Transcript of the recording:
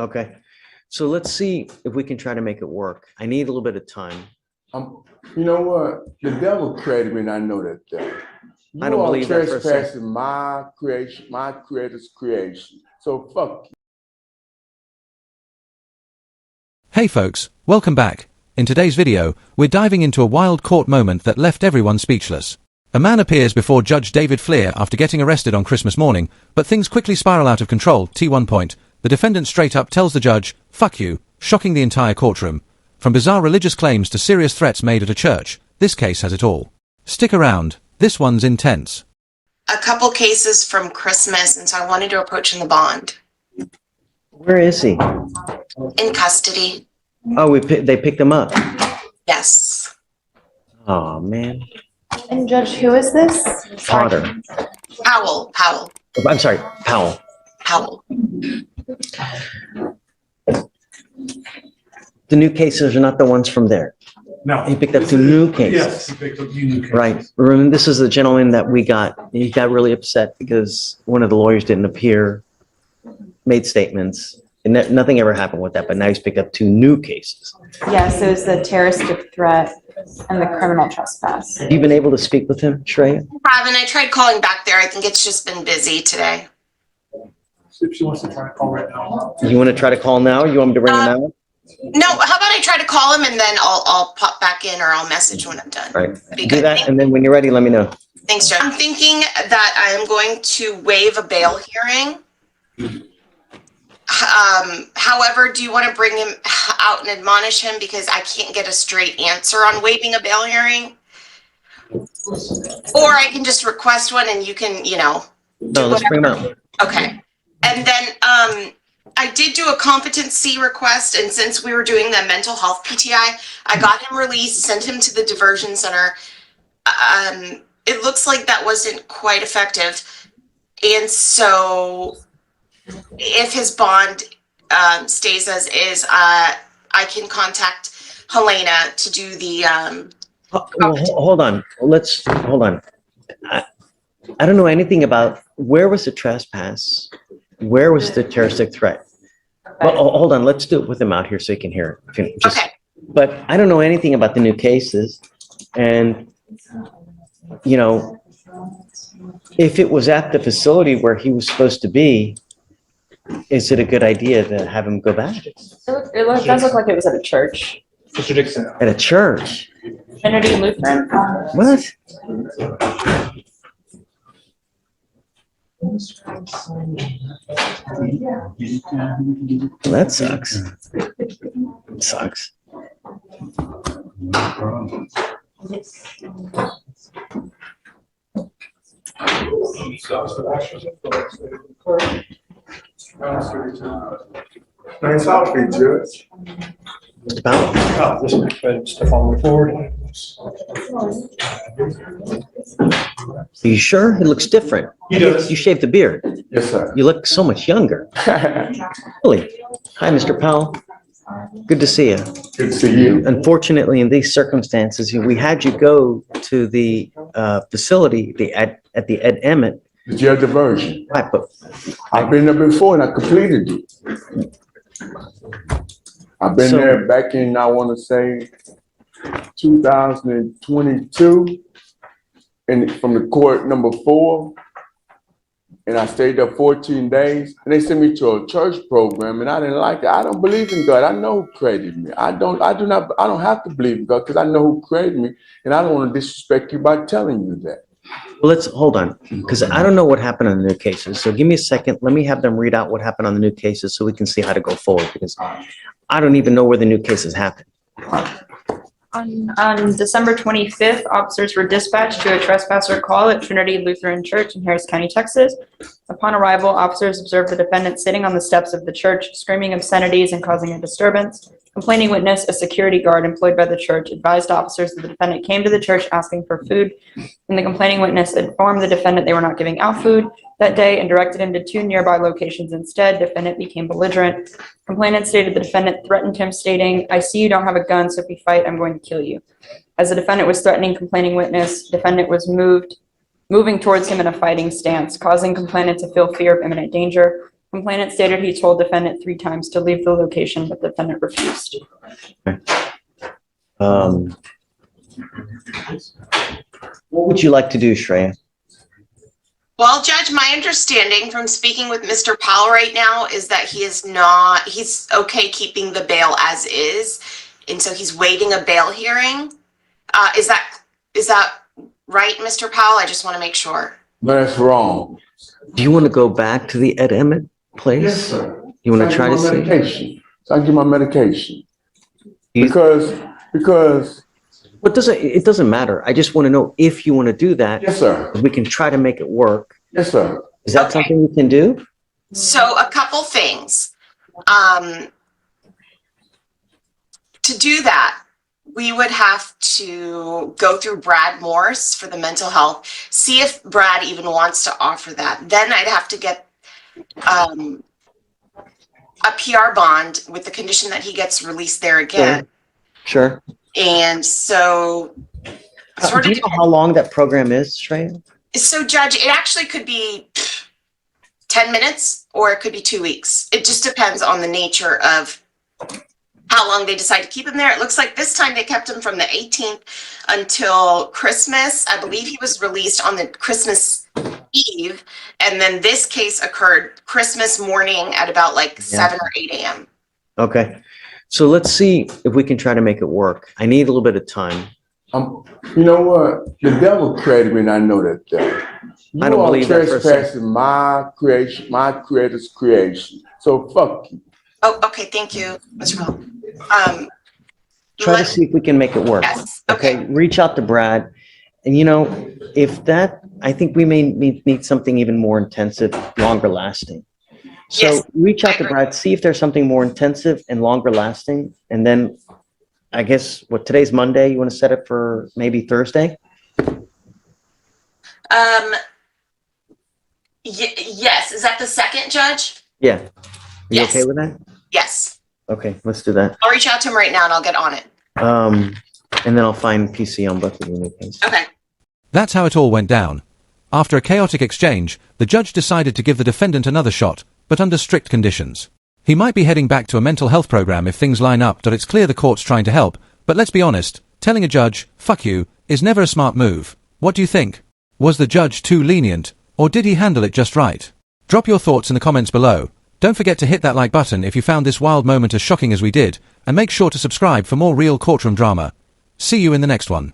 Okay. So let's see if we can try to make it work. I need a little bit of time. You know what? The devil created me, and I know that devil. I don't believe that for a second. Trespassing my creation, my creator's creation. So fuck you. Hey folks, welcome back. In today's video, we're diving into a wild court moment that left everyone speechless. A man appears before Judge David Fleischer after getting arrested on Christmas morning, but things quickly spiral out of control. T1 point. The defendant straight up tells the judge, "Fuck you," shocking the entire courtroom. From bizarre religious claims to serious threats made at a church, this case has it all. Stick around, this one's intense. A couple cases from Christmas, and so I wanted to approach him the bond. Where is he? In custody. Oh, they picked him up. Yes. Oh, man. And Judge, who is this? Potter. Powell. Oh, I'm sorry, Powell. The new cases are not the ones from there. No. He picked up two new cases. Yes, he picked up two new cases. Right. Remember, this is the gentleman that he got really upset because one of the lawyers didn't appear, made statements, and nothing ever happened with that, but now he's picked up two new cases. Yes, it was the terroristic threat and the criminal trespass. Have you been able to speak with him, Shreya? Haven't. I tried calling back there. I think it's just been busy today. If she wants to try to call right now. You want to try to call now? You want me to ring him out? No, how about I try to call him and then I'll pop back in, or I'll message when I'm done. Right. Be Do good. that, and then when you're ready, let me know. Thanks, Judge. I'm thinking that I am going to waive a bail hearing. However, do you want to bring him out and admonish him, because I can't get a straight answer on waiving a bail hearing? Or I can just request one and you can, No, let's bring him out. Okay. And then I did do a competency request, and since we were doing the mental health PTI, I got him released, sent him to the diversion center. It looks like that wasn't quite effective. And so if his bond stays as is, I can contact Helena to do the Well, hold on. Hold on. I don't know anything about where was the trespass? Where was the terroristic threat? Well, hold on. Let's do it with him out here so he can hear it. okay. But I don't know anything about the new cases. And, if it was at the facility where he was supposed to be, is it a good idea to have him go back? It does look like it was at a church. At a church? Trinity Lutheran? What? That sucks. It sucks. Nice outfit, Judge. Mr. Powell? This is to follow forward. Are you sure? It looks different. He does. You shaved the beard. Yes, sir. You look so much younger. Really? Hi, Mr. Powell. Good to see you. Good to see you. Unfortunately, in these circumstances, we had you go to the facility at the Ed Emmett. The jail diversion. Right, but I've been there before and I completed it. I've been there back in, I want to say, 2022, and from the court number 4, and I stayed there 14 days, and they sent me to a church program, and I didn't like it. I don't believe in God. I know who created me. I don't have to believe in God, because I know who created me, and I don't want to disrespect you by telling you that. well, let's hold on, because I don't know what happened on the new cases. So give me a second. Let me have them read out what happened on the new cases so we can see how to go forward, because I don't even know where the new cases happened. On December 25th, officers were dispatched to a trespasser call at Trinity Lutheran Church in Harris County, Texas. Upon arrival, officers observed the defendant sitting on the steps of the church, screaming obscenities and causing a disturbance. Complaining witness, a security guard employed by the church, advised officers that the defendant came to the church asking for food, and the complaining witness informed the defendant they were not giving out food that day and directed him to 2 nearby locations instead. Defendant became belligerent. Complainant stated the defendant threatened him, stating, "I see you don't have a gun, so if we fight, I'm going to kill you." As the defendant was threatening complaining witness, defendant was moving towards him in a fighting stance, causing complainant to feel fear of imminent danger. Complainant stated he told defendant 3 times to leave the location, but defendant refused. What would you like to do, Shreya? Well, Judge, my understanding from speaking with Mr. Powell right now is that he's okay keeping the bail as is. And so he's waiving a bail hearing. Is that right, Mr. Powell? I just want to make sure. No, that's wrong. Do you want to go back to the Ed Emmett place? Yes, sir. You want to So I try get to my see? medication. So I get my medication. You- Because, What does it doesn't matter. I just want to know if you want to do that. yes, sir. We can try to make it work. Yes, sir. Is that Okay. something you can do? So a couple things. To do that, we would have to go through Brad Morse for the mental health, see if Brad even wants to offer that. Then I'd have to get a PR bond with the condition that he gets released there again. Sure. And so sort Do of you know how long that program is, Shreya? So, Judge, it actually could be 10 minutes or it could be 2 weeks. It just depends on the nature of how long they decide to keep him there. It looks like this time they kept him from the 18th until Christmas. I believe he was released on the Christmas Eve. And then this case occurred Christmas morning at about like 7 or 8 a.m. Okay. So let's see if we can try to make it work. I need a little bit of time. You know what? The devil created me, and I know that devil. I don't believe that for a second. Trespassing my creation, my creator's creation. So fuck you. Oh, okay. Thank you, Mr. Bell. Try to see if we can make it work. Yes. Okay. Reach out to Brad. And if that, I think we may need something even more intensive, longer lasting. So Yes, reach I out to agree. Brad, see if there's something more intensive and longer lasting. And then I guess today's Monday, you want to set it for maybe Thursday? Yes. Is that the second, Judge? Yeah. You Yes. okay with that? Yes. Okay, let's do that. I'll reach out to him right now and I'll get on it. And then I'll find PC on both of you in the case. Okay. That's how it all went down. After a chaotic exchange, the judge decided to give the defendant another shot, but under strict conditions. He might be heading back to a mental health program if things line up. It's clear the court's trying to help, but let's be honest, telling a judge, fuck you, is never a smart move. What do you think? Was the judge too lenient, or did he handle it just right? Drop your thoughts in the comments below. Don't forget to hit that like button if you found this wild moment as shocking as we did, and make sure to subscribe for more real courtroom drama. See you in the next one.